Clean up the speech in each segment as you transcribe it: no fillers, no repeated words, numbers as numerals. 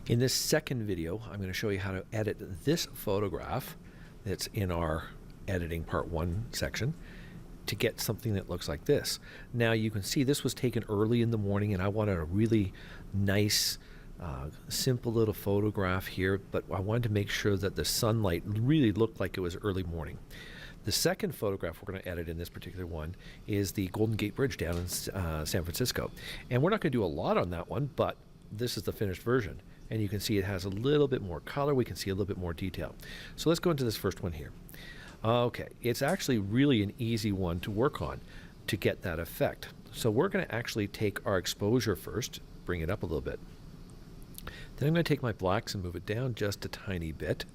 In this second video, I'm going to show you how to edit this photograph that's in our editing part 1 section to get something that looks like this. Now you can see this was taken early in the morning and I wanted a really nice simple little photograph here, but I wanted to make sure that the sunlight really looked like it was early morning. The second photograph we're going to edit in this particular one is the Golden Gate Bridge down in San Francisco. And we're not going to do a lot on that one, but this is the finished version. And you can see it has a little bit more color. We can see a little bit more detail. So let's go into this first one here. Okay, it's actually really an easy one to work on to get that effect. So we're going to actually take our exposure first, bring it up a little bit. Then I'm going to take my blacks and move it down just a tiny bit.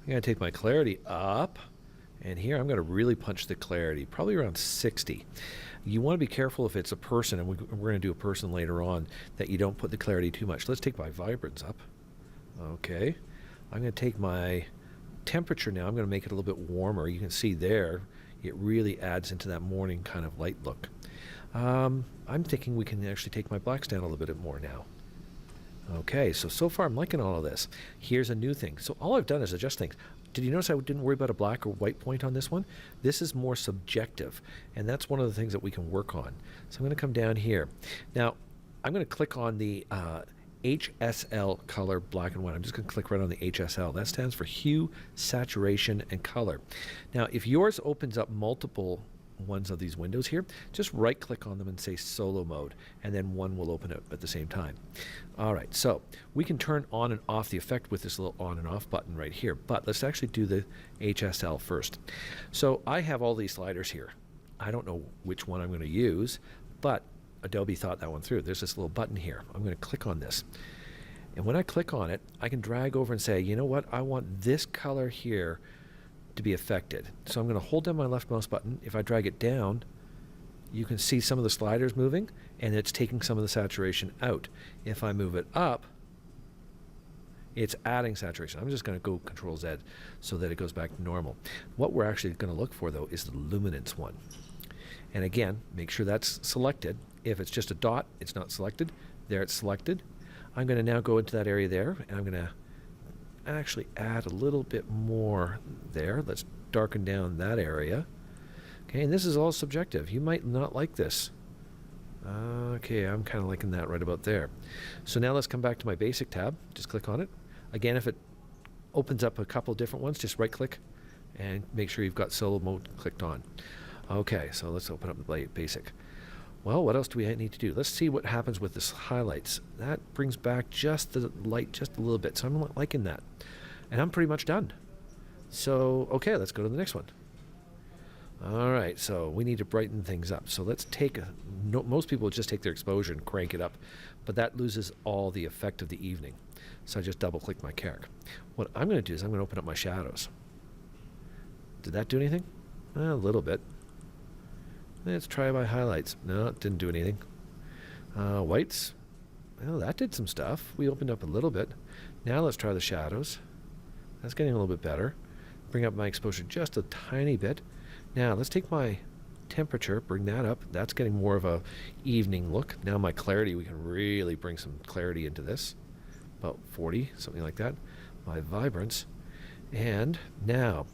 I'm going to take my clarity up, and here I'm going to really punch the clarity, probably around 60. You want to be careful if it's a person, and we're going to do a person later on, that you don't put the clarity too much. Let's take my vibrance up. Okay, I'm going to take my temperature now. I'm going to make it a little bit warmer. You can see there, it really adds into that morning kind of light look. I'm thinking we can actually take my blacks down a little bit more now. Okay, so far I'm liking all of this. Here's a new thing. So all I've done is adjust things. Did you notice I didn't worry about a black or white point on this one? This is more subjective, and that's one of the things that we can work on. So I'm going to come down here. Now, I'm going to click on the HSL color black and white. I'm just going to click right on the HSL. That stands for hue, saturation, and color. Now, if yours opens up multiple ones of these windows here, just right click on them and say solo mode, and then one will open up at the same time. Alright, so we can turn on and off the effect with this little on and off button right here, but let's actually do the HSL first. So I have all these sliders here. I don't know which one I'm going to use, but Adobe thought that one through. There's this little button here. I'm going to click on this, and when I click on it, I can drag over and say, you know what, I want this color here to be affected. So I'm going to hold down my left mouse button. If I drag it down, you can see some of the sliders moving, and it's taking some of the saturation out. If I move it up, it's adding saturation. I'm just going to go Control Z so that it goes back to normal. What we're actually going to look for, though, is the luminance one. And again, make sure that's selected. If it's just a dot, it's not selected. There, it's selected. I'm going to now go into that area there, and I'm going to actually add a little bit more there. Let's darken down that area. Okay, and this is all subjective. You might not like this. Okay, I'm kind of liking that right about there. So now let's come back to my basic tab. Just click on it. Again, if it opens up a couple different ones, just right click and make sure you've got solo mode clicked on. Okay, so let's open up the basic. Well, what else do we need to do? Let's see what happens with this highlights. That brings back just the light just a little bit, so I'm liking that. And I'm pretty much done. So, okay, let's go to the next one. All right, so we need to brighten things up. So let's take most people just take their exposure and crank it up, but that loses all the effect of the evening. So I just double click my character. What I'm going to do is I'm going to open up my shadows. Did that do anything? A little bit. Let's try my highlights. No, it didn't do anything. Whites. Well, that did some stuff. We opened up a little bit. Now let's try the shadows. That's getting a little bit better. Bring up my exposure just a tiny bit. Now let's take my temperature, bring that up. That's getting more of a evening look. Now my clarity, we can really bring some clarity into this. About 40, something like that. My vibrance. And now,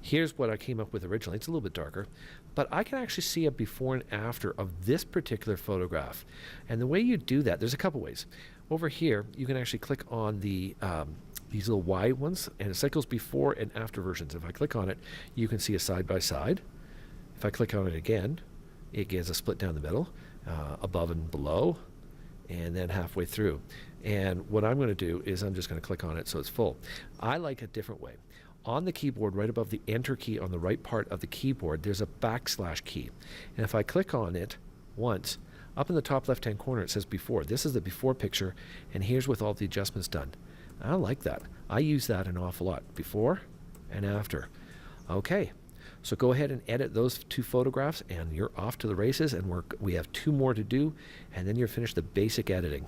here's what I came up with originally. It's a little bit darker, but I can actually see a before and after of this particular photograph. And the way you do that, there's a couple ways. Over here, you can actually click on the these little Y ones, and it cycles before and after versions. If I click on it, you can see a side by side. If I click on it again, it gives a split down the middle, above and below, and then halfway through. And what I'm going to do is I'm just going to click on it so it's full. I like a different way. On the keyboard, right above the Enter key on the right part of the keyboard, there's a backslash key. And if I click on it once, up in the top left-hand corner it says Before. This is the before picture, and here's with all the adjustments done. I like that. I use that an awful lot. Before and after. Okay. So go ahead and edit those 2 photographs, and you're off to the races, and we have 2 more to do, and then you're finished the basic editing.